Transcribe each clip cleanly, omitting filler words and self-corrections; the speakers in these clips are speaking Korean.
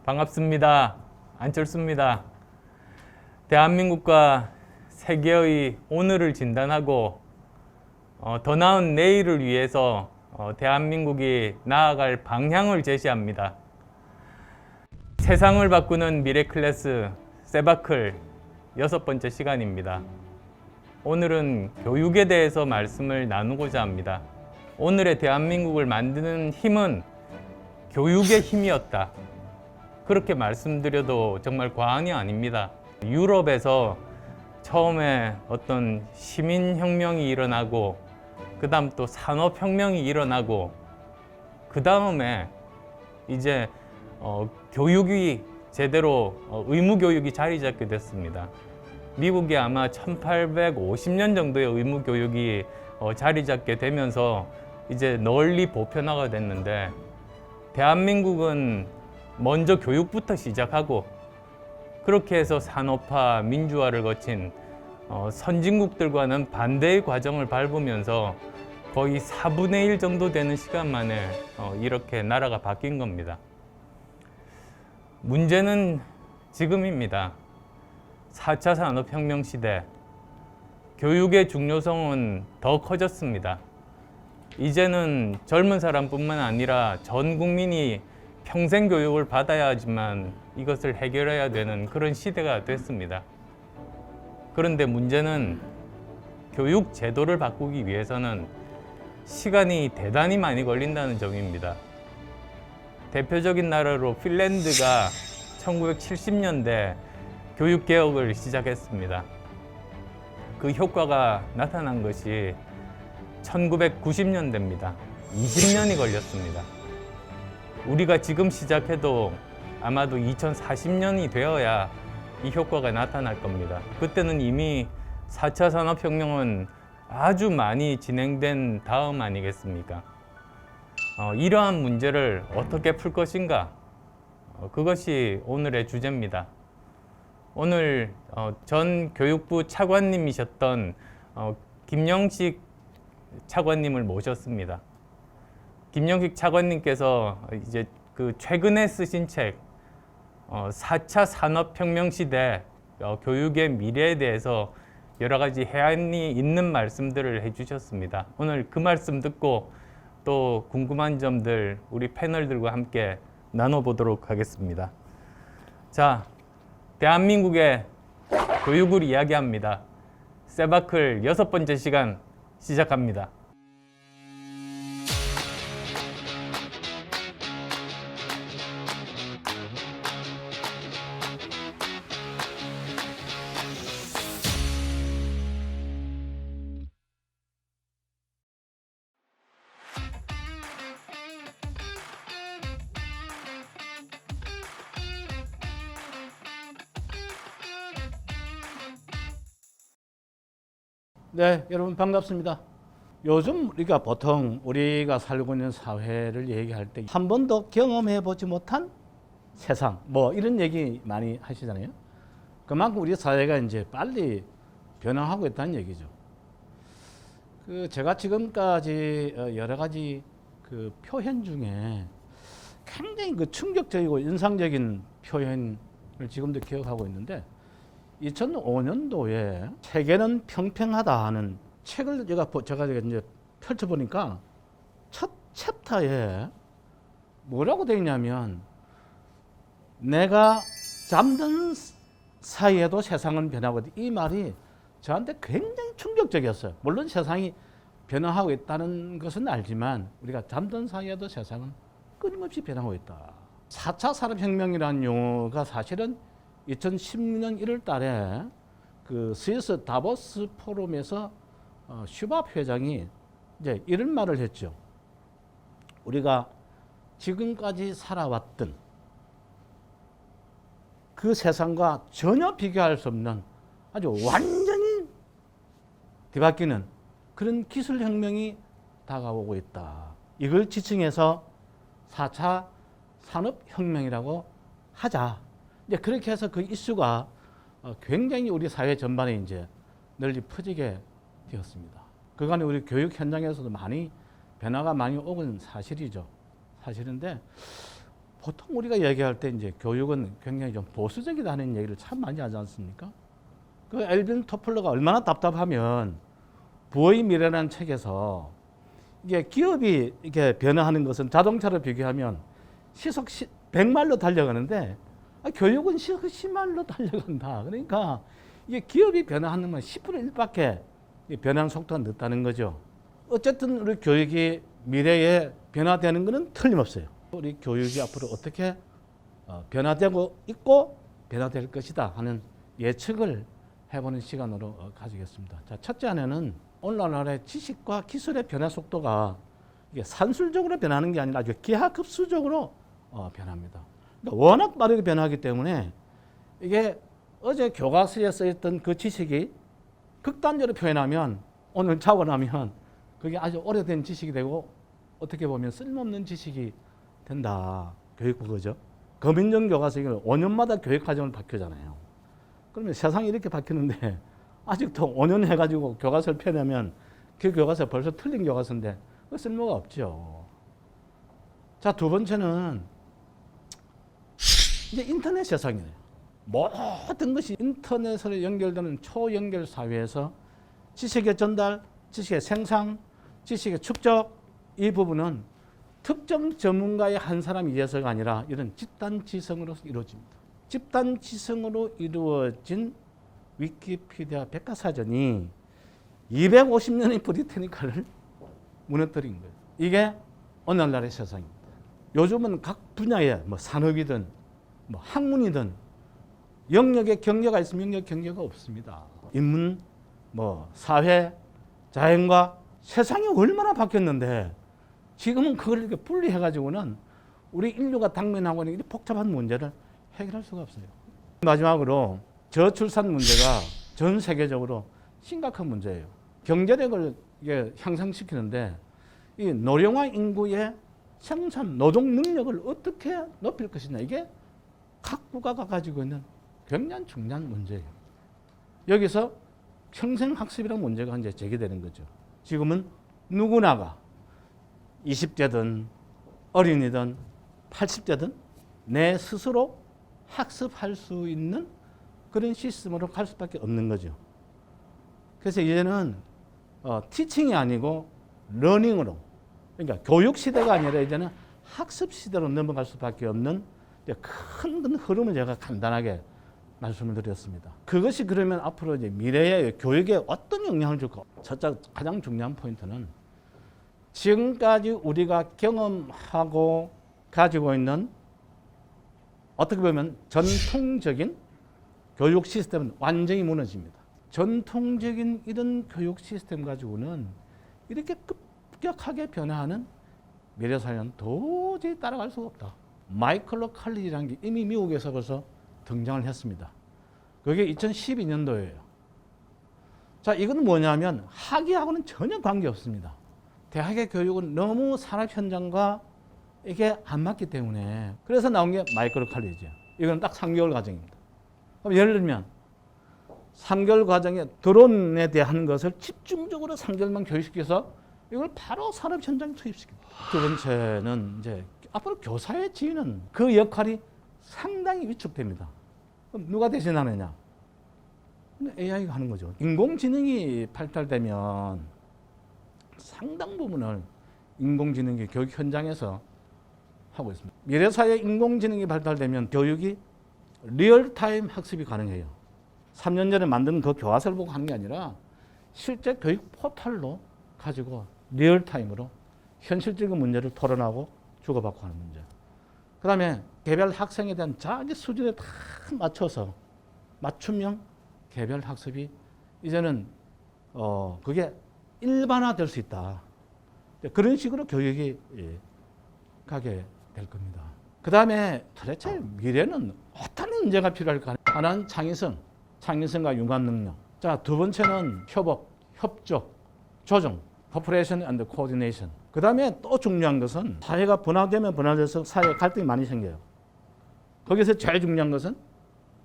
반갑습니다. 안철수입니다. 대한민국과 세계의 오늘을 진단하고 더 나은 내일을 위해서 대한민국이 나아갈 방향을 제시합니다. 세상을 바꾸는 미래클래스 세바클 6번째 시간입니다. 오늘은 교육에 대해서 말씀을 나누고자 합니다. 오늘의 대한민국을 만드는 힘은 교육의 힘이었다. 그렇게 말씀드려도 정말 과언이 아닙니다. 유럽에서 처음에 어떤 시민혁명이 일어나고 그 다음 또 산업혁명이 일어나고 그 다음에 이제 교육이 제대로 의무교육이 자리 잡게 됐습니다. 미국이 아마 1850년 정도의 의무교육이 자리 잡게 되면서 이제 널리 보편화가 됐는데 대한민국은 먼저 교육부터 시작하고 그렇게 해서 산업화, 민주화를 거친 선진국들과는 반대의 과정을 밟으면서 거의 4분의 1 정도 되는 시간 만에 이렇게 나라가 바뀐 겁니다. 문제는 지금입니다. 4차 산업혁명 시대, 교육의 중요성은 더 커졌습니다. 이제는 젊은 사람뿐만 아니라 전 국민이 평생 교육을 받아야 하지만 이것을 해결해야 되는 그런 시대가 됐습니다. 그런데 문제는 교육 제도를 바꾸기 위해서는 시간이 대단히 많이 걸린다는 점입니다. 대표적인 나라로 핀란드가 1970년대 교육개혁을 시작했습니다. 그 효과가 나타난 것이 1990년대입니다. 20년이 걸렸습니다. 우리가 지금 시작해도 아마도 2040년이 되어야 이 효과가 나타날 겁니다. 그때는 이미 4차 산업혁명은 아주 많이 진행된 다음 아니겠습니까? 이러한 문제를 어떻게 풀 것인가? 그것이 오늘의 주제입니다. 오늘 전 교육부 차관님이셨던 김영식 차관님을 모셨습니다. 김영식 차관님께서 이제 그 최근에 쓰신 책 4차 산업혁명 시대 교육의 미래에 대해서 여러 가지 해안이 있는 말씀들을 해주셨습니다. 오늘 그 말씀 듣고 또 궁금한 점들 우리 패널들과 함께 나눠보도록 하겠습니다. 자, 대한민국의 교육을 이야기합니다. 세바클 6번째 시간 시작합니다. 네, 여러분 반갑습니다. 요즘 우리가 보통 우리가 살고 있는 사회를 얘기할 때 한 번도 경험해 보지 못한 세상 뭐 이런 얘기 많이 하시잖아요. 그만큼 우리 사회가 이제 빨리 변화하고 있다는 얘기죠. 제가 지금까지 여러 가지 그 표현 중에 굉장히 충격적이고 인상적인 표현을 지금도 기억하고 있는데 2005년도에 세계는 평평하다 하는 책을 제가 이제 펼쳐보니까 첫 챕터에 뭐라고 되어 있냐면 내가 잠든 사이에도 세상은 변하고 있다. 이 말이 저한테 굉장히 충격적이었어요. 물론 세상이 변화하고 있다는 것은 알지만 우리가 잠든 사이에도 세상은 끊임없이 변하고 있다. 4차 산업혁명이라는 용어가 사실은 2016년 1월 달에 그 스위스 다보스 포럼에서 슈밥 회장이 이제 이런 말을 했죠. 우리가 지금까지 살아왔던 그 세상과 전혀 비교할 수 없는 아주 완전히 뒤바뀌는 그런 기술혁명이 다가오고 있다. 이걸 지칭해서 4차 산업혁명이라고 하자. 이제 그렇게 해서 그 이슈가 굉장히 우리 사회 전반에 이제 널리 퍼지게 되었습니다. 그간에 우리 교육 현장에서도 많이 변화가 많이 오건 사실이죠. 사실인데 보통 우리가 얘기할 때 이제 교육은 굉장히 좀 보수적이다는 얘기를 참 많이 하지 않습니까? 그 엘빈 토플러가 얼마나 답답하면 부의 미래라는 책에서 이게 기업이 이렇게 변화하는 것은 자동차로 비교하면 시속 100마일로 달려가는데 교육은 시속 10마일로 달려간다. 그러니까 이게 기업이 변화하는 건 10분의 1밖에 변화하는 속도가 늦다는 거죠. 어쨌든 우리 교육이 미래에 변화되는 것은 틀림없어요. 우리 교육이 앞으로 어떻게 변화되고 있고 변화될 것이다 하는 예측을 해보는 시간으로 가지겠습니다. 자, 첫째 안에는 오늘날의 지식과 기술의 변화 속도가 이게 산술적으로 변하는 게 아니라 아주 기하급수적으로 변합니다. 그러니까 워낙 빠르게 변하기 때문에 이게 어제 교과서에 쓰였던 그 지식이 극단적으로 표현하면 오늘 자고 나면 그게 아주 오래된 지식이 되고 어떻게 보면 쓸모없는 지식이 된다. 교육부 그죠? 검인정 교과서 이걸 5년마다 교육과정을 바뀌잖아요. 그러면 세상이 이렇게 바뀌는데 아직도 5년 해가지고 교과서를 펴내면 그 교과서 벌써 틀린 교과서인데 그 쓸모가 없죠. 자, 두 번째는 이제 인터넷 세상이에요. 모든 것이 인터넷으로 연결되는 초연결 사회에서 지식의 전달, 지식의 생산, 지식의 축적 이 부분은 특정 전문가의 한 사람이 위해서가 아니라 이런 집단지성으로 이루어집니다. 집단지성으로 이루어진 위키피디아 백과사전이 250년의 브리테니카를 무너뜨린 거예요. 이게 오늘날의 세상입니다. 요즘은 각 분야에 뭐 산업이든 뭐 학문이든 영역에 경계가 있으면 영역 경계가 없습니다. 인문, 뭐 사회, 자연과 세상이 얼마나 바뀌었는데 지금은 그걸 이렇게 분리해가지고는 우리 인류가 당면하고 있는 이 복잡한 문제를 해결할 수가 없어요. 마지막으로 저출산 문제가 전 세계적으로 심각한 문제예요. 경제력을 이게 향상시키는데 이 노령화 인구의 생산 노동 능력을 어떻게 높일 것이냐 이게 각 국가가 가지고 있는 굉장히 중요한 문제예요. 여기서 평생학습이라는 문제가 이제 제기되는 거죠. 지금은 누구나가 20대든 어린이든 80대든 내 스스로 학습할 수 있는 그런 시스템으로 갈 수밖에 없는 거죠. 그래서 이제는 티칭이 아니고 러닝으로 그러니까 교육 시대가 아니라 이제는 학습 시대로 넘어갈 수밖에 없는 큰 흐름을 제가 간단하게 말씀을 드렸습니다. 그것이 그러면 앞으로 이제 미래의 교육에 어떤 영향을 줄까? 첫째 가장 중요한 포인트는 지금까지 우리가 경험하고 가지고 있는 어떻게 보면 전통적인 교육 시스템은 완전히 무너집니다. 전통적인 이런 교육 시스템 가지고는 이렇게 급격하게 변화하는 미래 사회는 도저히 따라갈 수가 없다. 마이클로 칼리지라는 게 이미 미국에서 벌써 등장을 했습니다. 그게 2012년도예요. 자, 이건 뭐냐면 학위하고는 전혀 관계없습니다. 대학의 교육은 너무 산업 현장과 이게 안 맞기 때문에 그래서 나온 게 마이크로 칼리지예요. 이건 딱 3개월 과정입니다. 그럼 예를 들면 3개월 과정에 드론에 대한 것을 집중적으로 3개월만 교육시켜서 이걸 바로 산업 현장에 투입시킵니다. 두 번째는 이제 앞으로 교사의 지위는 그 역할이 상당히 위축됩니다. 그럼 누가 대신하느냐? AI가 하는 거죠. 인공지능이 발달되면 상당 부분을 인공지능이 교육 현장에서 하고 있습니다. 미래사회 인공지능이 발달되면 교육이 리얼타임 학습이 가능해요. 3년 전에 만든 그 교과서를 보고 하는 게 아니라 실제 교육 포털로 가지고 리얼타임으로 현실적인 문제를 토론하고 주고받고 하는 문제. 그 다음에 개별 학생에 대한 자기 수준에 다 맞춰서 맞춤형 개별 학습이 이제는 그게 일반화될 수 있다. 그런 식으로 교육이 가게 될 겁니다. 그 다음에 도대체 미래는 어떤 인재가 필요할까? 하나는 창의성과 융합 능력. 자, 두 번째는 협업, 협조, 조정, 코퍼레이션 앤드 코디네이션. 그 다음에 또 중요한 것은 사회가 분화되면 분화돼서 사회 갈등이 많이 생겨요. 거기서 제일 중요한 것은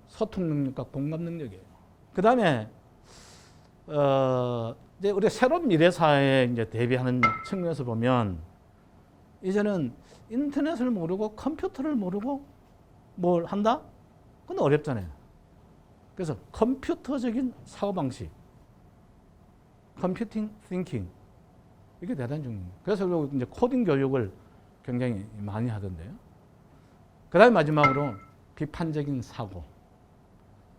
소통 능력과 공감 능력이에요. 그 다음에 이제 우리 새로운 미래 사회에 이제 대비하는 측면에서 보면 이제는 인터넷을 모르고 컴퓨터를 모르고 뭘 한다? 그건 어렵잖아요. 그래서 컴퓨터적인 사고방식, 컴퓨팅 띵킹, 이게 대단히 중요해요. 그래서 이제 코딩 교육을 굉장히 많이 하던데요. 그 다음에 마지막으로 비판적인 사고.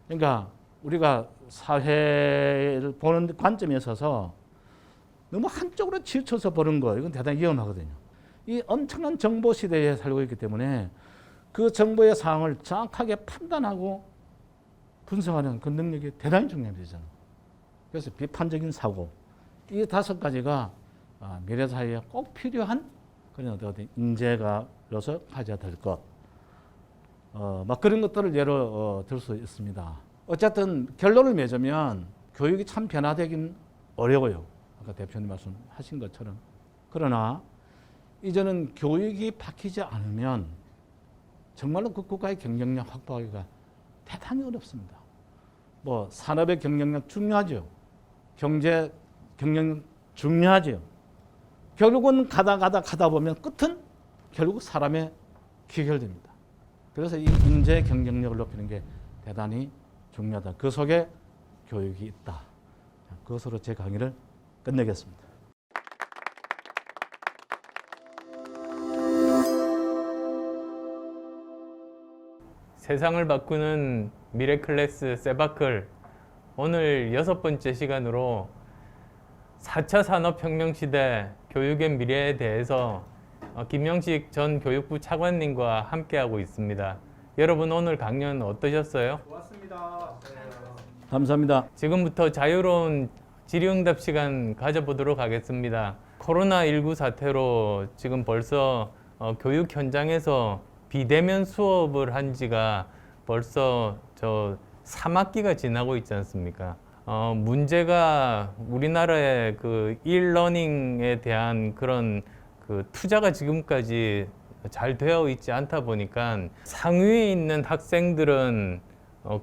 그러니까 우리가 사회를 보는 관점에 있어서 너무 한쪽으로 치우쳐서 보는 거, 이건 대단히 위험하거든요. 이 엄청난 정보 시대에 살고 있기 때문에 그 정보의 상황을 정확하게 판단하고 분석하는 그 능력이 대단히 중요해지잖아요. 그래서 비판적인 사고, 이 5가지가 미래 사회에 꼭 필요한 그런 어떤 인재가로서 가져야 될 것. 막 그런 것들을 예로 들 수 있습니다. 어쨌든 결론을 맺으면 교육이 참 변화되긴 어려워요. 아까 대표님 말씀하신 것처럼. 그러나 이제는 교육이 바뀌지 않으면 정말로 그 국가의 경쟁력 확보하기가 대단히 어렵습니다. 뭐 산업의 경쟁력 중요하죠. 경제 경쟁력 중요하죠. 결국은 가다 보면 끝은 결국 사람에 귀결됩니다. 그래서 이 인재 경쟁력을 높이는 게 대단히 중요하다. 그 속에 교육이 있다. 그것으로 제 강의를 끝내겠습니다. 세상을 바꾸는 미래클래스 세바클, 오늘 6번째 시간으로 4차 산업혁명 시대 교육의 미래에 대해서 김영식 전 교육부 차관님과 함께하고 있습니다. 여러분 오늘 강연 어떠셨어요? 좋았습니다. 감사합니다. 지금부터 자유로운 질의응답 시간 가져보도록 하겠습니다. 코로나19 사태로 지금 벌써 교육 현장에서 비대면 수업을 한 지가 벌써 3학기가 지나고 있지 않습니까? 문제가 우리나라의 그 일러닝에 대한 그런 그 투자가 지금까지 잘 되어 있지 않다 보니까 상위에 있는 학생들은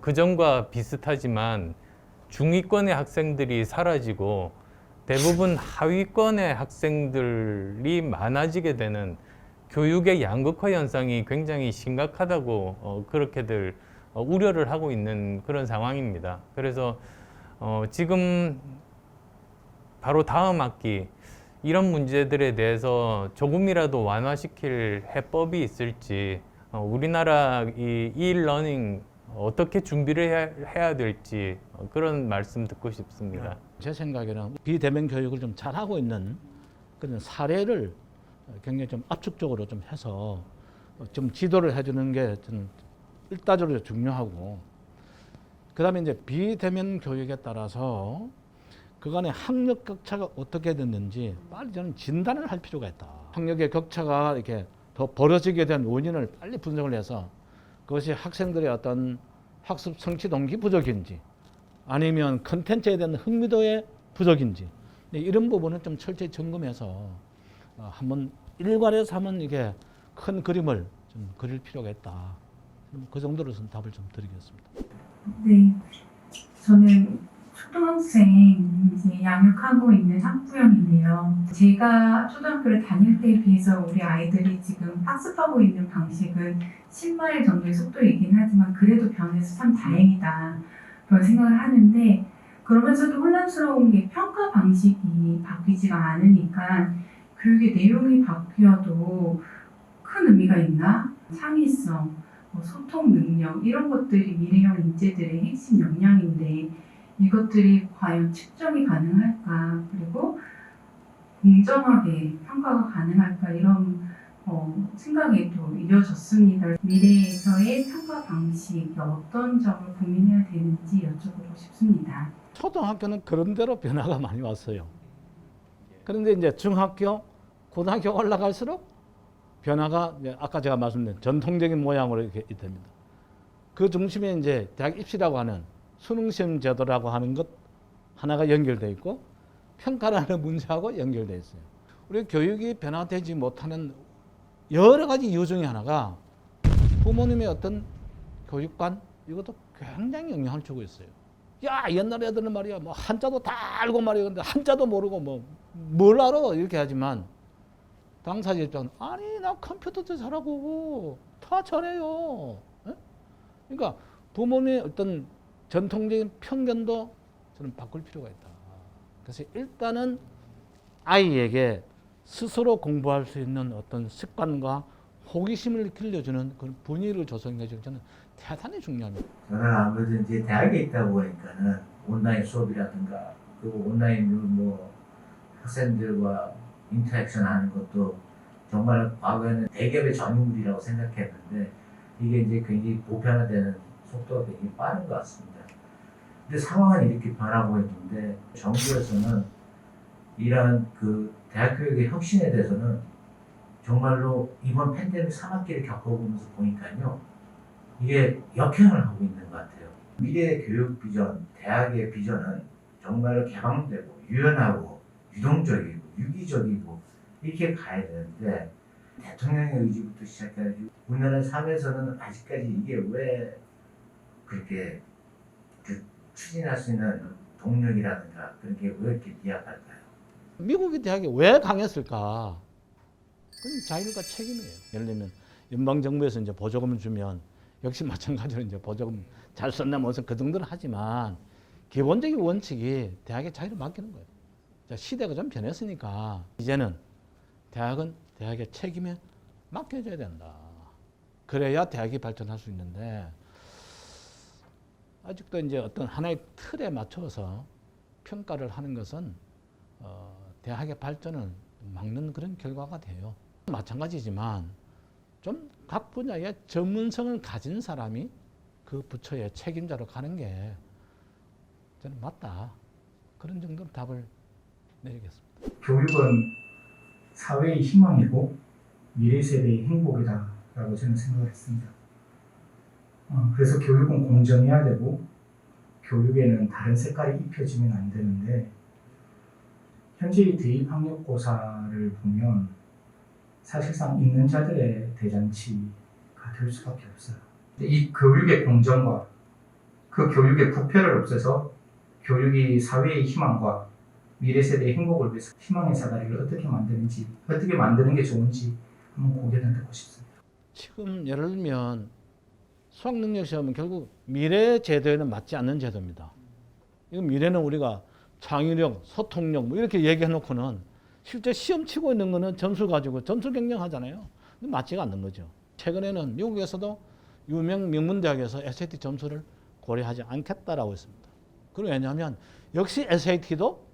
그전과 비슷하지만 중위권의 학생들이 사라지고 대부분 하위권의 학생들이 많아지게 되는 교육의 양극화 현상이 굉장히 심각하다고 그렇게들 우려를 하고 있는 그런 상황입니다. 그래서 지금 바로 다음 학기 이런 문제들에 대해서 조금이라도 완화시킬 해법이 있을지, 우리나라 이 e-learning 어떻게 준비를 해야 될지 그런 말씀 듣고 싶습니다. 제 생각에는 비대면 교육을 좀 잘하고 있는 그런 사례를 굉장히 좀 압축적으로 좀 해서 좀 지도를 해주는 게 저는 일차적으로 중요하고, 그 다음에 이제 비대면 교육에 따라서 그간의 학력 격차가 어떻게 됐는지 빨리 저는 진단을 할 필요가 있다. 학력의 격차가 이렇게 더 벌어지게 된 원인을 빨리 분석을 해서 그것이 학생들의 어떤 학습 성취 동기 부족인지 아니면 컨텐츠에 대한 흥미도의 부족인지 이런 부분은 좀 철저히 점검해서 한번 일괄해서 한번 이게 큰 그림을 좀 그릴 필요가 있다. 그 정도로선 답을 좀 드리겠습니다. 네, 저는 초등학생 이제 양육하고 있는 학부형인데요. 제가 초등학교를 다닐 때에 비해서 우리 아이들이 지금 학습하고 있는 방식은 10마일 정도의 속도이긴 하지만 그래도 변해서 참 다행이다 그런 생각을 하는데, 그러면서도 혼란스러운 게 평가 방식이 바뀌지가 않으니까 교육의 내용이 바뀌어도 큰 의미가 있나? 창의성, 소통 능력 이런 것들이 미래형 인재들의 핵심 역량인데 이것들이 과연 측정이 가능할까, 그리고 공정하게 평가가 가능할까, 이런 생각이 또 이어졌습니다. 미래에서의 평가 방식이 어떤 점을 고민해야 되는지 여쭤보고 싶습니다. 초등학교는 그런 대로 변화가 많이 왔어요. 그런데 이제 중학교, 고등학교 올라갈수록 변화가 이제 아까 제가 말씀드린 전통적인 모양으로 이렇게 됩니다. 그 중심에 이제 대학 입시라고 하는 수능시험 제도라고 하는 것 하나가 연결되어 있고 평가라는 문제하고 연결되어 있어요. 우리 교육이 변화되지 못하는 여러 가지 이유 중에 하나가 부모님의 어떤 교육관, 이것도 굉장히 영향을 주고 있어요. 야, 옛날 애들은 말이야, 뭐 한자도 다 알고 말이야. 근데 한자도 모르고 뭘 알아? 이렇게 하지만 당사자 입장은 아니 나 컴퓨터도 잘하고 다 잘해요. 예? 그러니까 부모님의 어떤 전통적인 편견도 저는 바꿀 필요가 있다. 그래서 일단은 아이에게 스스로 공부할 수 있는 어떤 습관과 호기심을 길러주는 그런 분위기를 조성해 주는 저는 대단히 중요합니다. 저는 아무래도 이제 대학에 있다 보니까는 온라인 수업이라든가 그리고 온라인으로 뭐 학생들과 인터랙션 하는 것도 정말 과거에는 대기업의 전유물이라고 생각했는데 이게 이제 굉장히 보편화되는 속도가 굉장히 빠른 것 같습니다. 근데 상황은 이렇게 변하고 있는데 정부에서는 이러한 그 대학 교육의 혁신에 대해서는 정말로 이번 팬데믹 3학기를 겪어보면서 보니까요. 이게 역행을 하고 있는 것 같아요. 미래의 교육 비전, 대학의 비전은 정말로 개방되고 유연하고 유동적이고 유기적이고 이렇게 가야 되는데 대통령의 의지부터 시작해가지고 우리나라 사회에서는 아직까지 이게 왜 그렇게 추진할 수 있는 동력이라든가 그런 게 왜 이렇게 미약할까요? 미국의 대학이 왜 강했을까? 그건 자율과 책임이에요. 예를 들면 연방정부에서 이제 보조금을 주면 역시 마찬가지로 이제 보조금 잘 썼나 무슨 그 정도는 하지만 기본적인 원칙이 대학의 자유를 맡기는 거예요. 자, 시대가 좀 변했으니까 이제는 대학은 대학의 책임에 맡겨줘야 된다. 그래야 대학이 발전할 수 있는데 아직도 이제 어떤 하나의 틀에 맞춰서 평가를 하는 것은 대학의 발전을 막는 그런 결과가 돼요. 마찬가지지만 좀 각 분야의 전문성을 가진 사람이 그 부처의 책임자로 가는 게 저는 맞다. 그런 정도로 답을 내리겠습니다. 교육은 사회의 희망이고 미래 세대의 행복이다라고 저는 생각을 했습니다. 그래서 교육은 공정해야 되고 교육에는 다른 색깔이 입혀지면 안 되는데 현재의 대입학력고사를 보면 사실상 있는 자들의 대잔치가 될 수밖에 없어요. 이 교육의 공정과 그 교육의 부패를 없애서 교육이 사회의 희망과 미래 세대의 행복을 위해서 희망의 사다리를 어떻게 만드는지, 어떻게 만드는 게 좋은지 한번 고개를 듣고 싶습니다. 지금 예를 들면 수학능력 시험은 결국 미래 제도에는 맞지 않는 제도입니다. 이거 미래는 우리가 창의력, 소통력 뭐 이렇게 얘기해 놓고는 실제 시험 치고 있는 거는 점수 가지고 점수 경쟁하잖아요. 근데 맞지가 않는 거죠. 최근에는 미국에서도 유명 명문대학에서 SAT 점수를 고려하지 않겠다라고 했습니다. 그리고 왜냐하면 역시 SAT도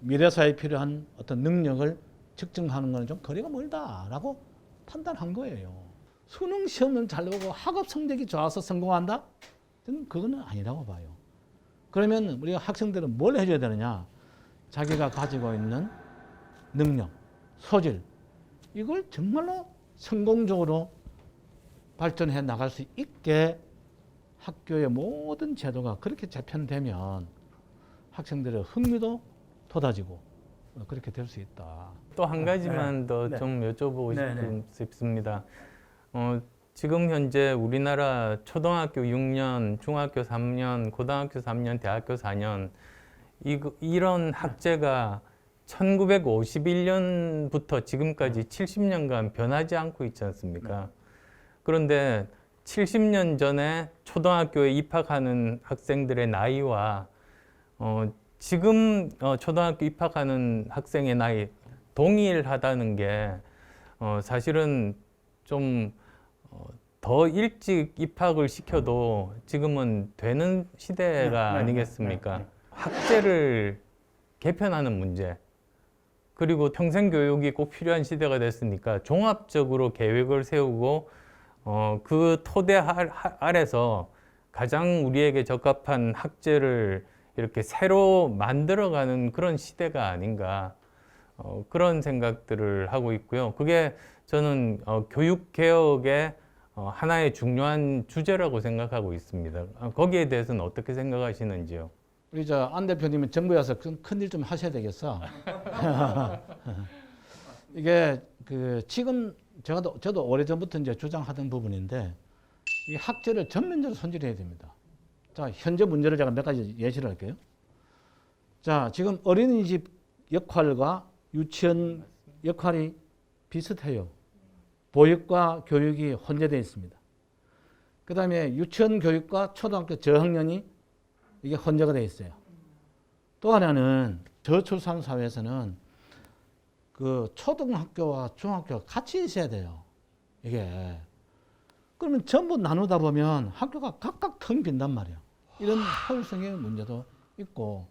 미래사회에 필요한 어떤 능력을 측정하는 것은 좀 거리가 멀다라고 판단한 거예요. 수능 시험은 잘 보고 학업 성적이 좋아서 성공한다? 저는 그거는 아니라고 봐요. 그러면 우리가 학생들은 뭘 해줘야 되느냐? 자기가 가지고 있는 능력, 소질, 이걸 정말로 성공적으로 발전해 나갈 수 있게 학교의 모든 제도가 그렇게 재편되면 학생들의 흥미도 돋아지고 그렇게 될 수 있다. 또 한 가지만 더 네. 좀 여쭤보고 네. 싶습니다. 지금 현재 우리나라 초등학교 6년, 중학교 3년, 고등학교 3년, 대학교 4년 이런 학제가 1951년부터 지금까지 70년간 변하지 않고 있지 않습니까? 그런데 70년 전에 초등학교에 입학하는 학생들의 나이와 지금 초등학교 입학하는 학생의 나이 동일하다는 게 사실은 좀 더 일찍 입학을 시켜도 지금은 되는 시대가 아니겠습니까? 학제를 개편하는 문제, 그리고 평생 교육이 꼭 필요한 시대가 됐으니까 종합적으로 계획을 세우고 그 토대 아래서 가장 우리에게 적합한 학제를 이렇게 새로 만들어가는 그런 시대가 아닌가 그런 생각들을 하고 있고요. 그게 저는 교육개혁의 하나의 중요한 주제라고 생각하고 있습니다. 거기에 대해서는 어떻게 생각하시는지요? 우리 안 대표님은 정부에서 큰일 좀 하셔야 되겠어. 이게 지금 저도 오래전부터 이제 주장하던 부분인데 이 학제를 전면적으로 손질해야 됩니다. 자, 현재 문제를 제가 몇 가지 예시를 할게요. 자, 지금 어린이집 역할과 유치원 역할이 비슷해요. 보육과 교육이 혼재되어 있습니다. 그 다음에 유치원 교육과 초등학교 저학년이 이게 혼재가 되어 있어요. 또 하나는 저출산 사회에서는 그 초등학교와 중학교가 같이 있어야 돼요. 이게. 그러면 전부 나누다 보면 학교가 각각 텅 빈단 말이에요. 이런 효율성의 문제도 있고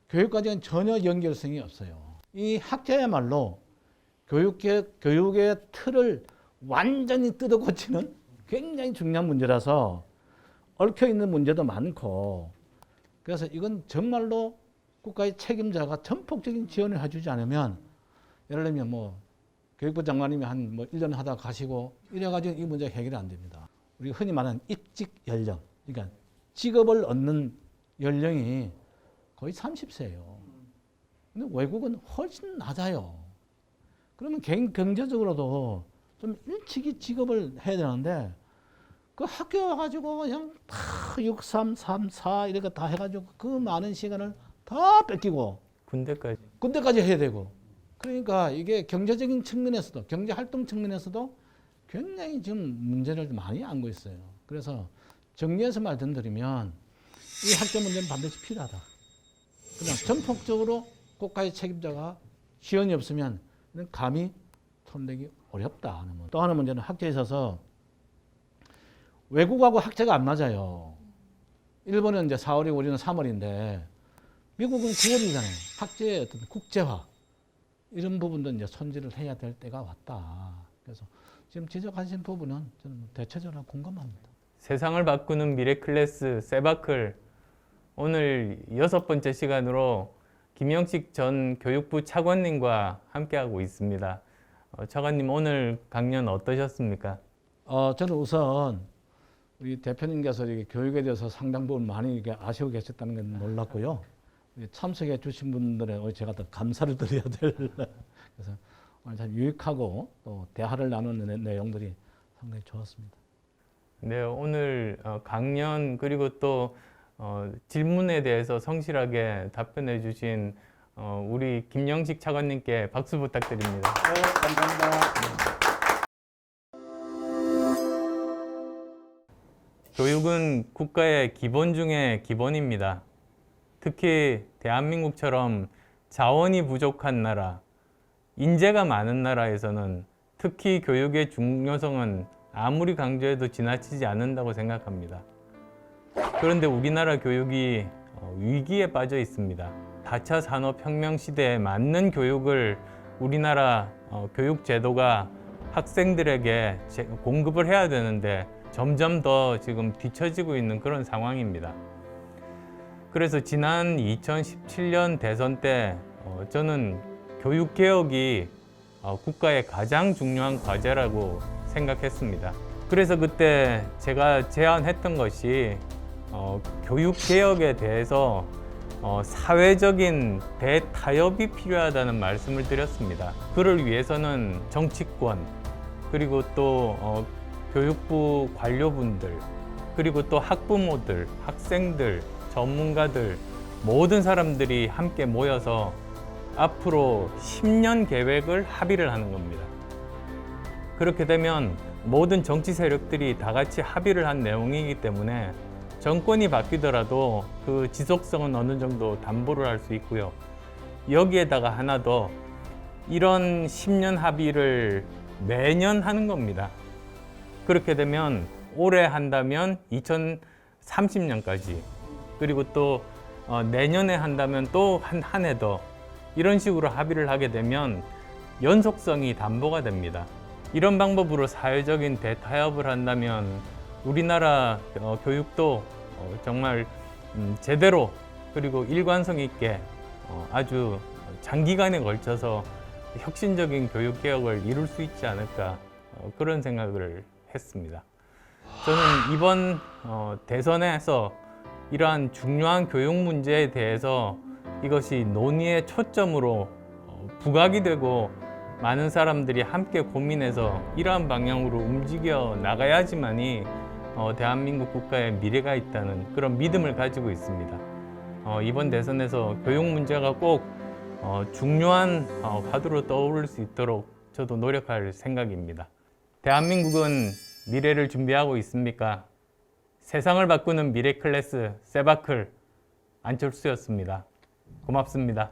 교육과정은 전혀 연결성이 없어요. 이 학제야말로 교육의 틀을 완전히 뜯어 고치는 굉장히 중요한 문제라서 얽혀있는 문제도 많고 그래서 이건 정말로 국가의 책임자가 전폭적인 지원을 해주지 않으면 예를 들면 뭐 교육부 장관님이 한 뭐 1년 하다 가시고 이래가지고 이 문제가 해결이 안 됩니다. 우리가 흔히 말하는 입직 연령, 그러니까 직업을 얻는 연령이 거의 30세예요. 근데 외국은 훨씬 낮아요. 그러면 경제적으로도 좀 일찍이 직업을 해야 되는데 그 학교 와가지고 그냥 다 6, 3, 3, 4 이렇게 다 해가지고 그 많은 시간을 다 뺏기고 군대까지 해야 되고 그러니까 이게 경제적인 측면에서도 경제활동 측면에서도 굉장히 지금 문제를 많이 안고 있어요. 그래서 정리해서 말씀드리면 이 학교 문제는 반드시 필요하다. 그냥 전폭적으로 국가의 책임자가 지원이 없으면 감히 손대기 어렵다 하는 문. 또 하나 문제는 학제에 있어서 외국하고 학제가 안 맞아요. 일본은 이제 4월이고 우리는 3월인데 미국은 9월이잖아요. 학제의 어떤 국제화 이런 부분도 이제 손질을 해야 될 때가 왔다. 그래서 지금 지적하신 부분은 저는 대체적으로 공감합니다. 세상을 바꾸는 미래클래스 세바클 오늘 6번째 시간으로 김영식 전 교육부 차관님과 함께하고 있습니다. 차관님 오늘 강연 어떠셨습니까? 저는 우선 우리 대표님께서 교육에 대해서 상당 부분 많이 아시고 계셨다는 건 몰랐고요. 참석해 주신 분들에 제가 더 감사를 드려야 될 그래서 오늘 참 유익하고 또 대화를 나누는 내용들이 상당히 좋았습니다. 네, 오늘 강연 그리고 또 질문에 대해서 성실하게 답변해 주신 우리 김영식 차관님께 박수 부탁드립니다. 감사합니다. 교육은 국가의 기본 중에 기본입니다. 특히 대한민국처럼 자원이 부족한 나라, 인재가 많은 나라에서는 특히 교육의 중요성은 아무리 강조해도 지나치지 않는다고 생각합니다. 그런데 우리나라 교육이 위기에 빠져 있습니다. 4차 산업혁명 시대에 맞는 교육을 우리나라 교육 제도가 학생들에게 공급을 해야 되는데 점점 더 지금 뒤처지고 있는 그런 상황입니다. 그래서 지난 2017년 대선 때 저는 교육개혁이 국가의 가장 중요한 과제라고 생각했습니다. 그래서 그때 제가 제안했던 것이 교육개혁에 대해서 사회적인 대타협이 필요하다는 말씀을 드렸습니다. 그를 위해서는 정치권, 그리고 또 교육부 관료분들, 그리고 또 학부모들, 학생들, 전문가들 모든 사람들이 함께 모여서 앞으로 10년 계획을 합의를 하는 겁니다. 그렇게 되면 모든 정치 세력들이 다 같이 합의를 한 내용이기 때문에 정권이 바뀌더라도 그 지속성은 어느 정도 담보를 할 수 있고요. 여기에다가 하나 더 이런 10년 합의를 매년 하는 겁니다. 그렇게 되면 올해 한다면 2030년까지 그리고 또 내년에 한다면 또 한 해 더 이런 식으로 합의를 하게 되면 연속성이 담보가 됩니다. 이런 방법으로 사회적인 대타협을 한다면 우리나라 교육도 정말 제대로 그리고 일관성 있게 아주 장기간에 걸쳐서 혁신적인 교육개혁을 이룰 수 있지 않을까 그런 생각을 했습니다. 저는 이번 대선에서 이러한 중요한 교육 문제에 대해서 이것이 논의의 초점으로 부각이 되고 많은 사람들이 함께 고민해서 이러한 방향으로 움직여 나가야지만이 대한민국 국가의 미래가 있다는 그런 믿음을 가지고 있습니다. 이번 대선에서 교육 문제가 꼭 중요한 화두로 떠오를 수 있도록 저도 노력할 생각입니다. 대한민국은 미래를 준비하고 있습니까? 세상을 바꾸는 미래 클래스 세바클 안철수였습니다. 고맙습니다.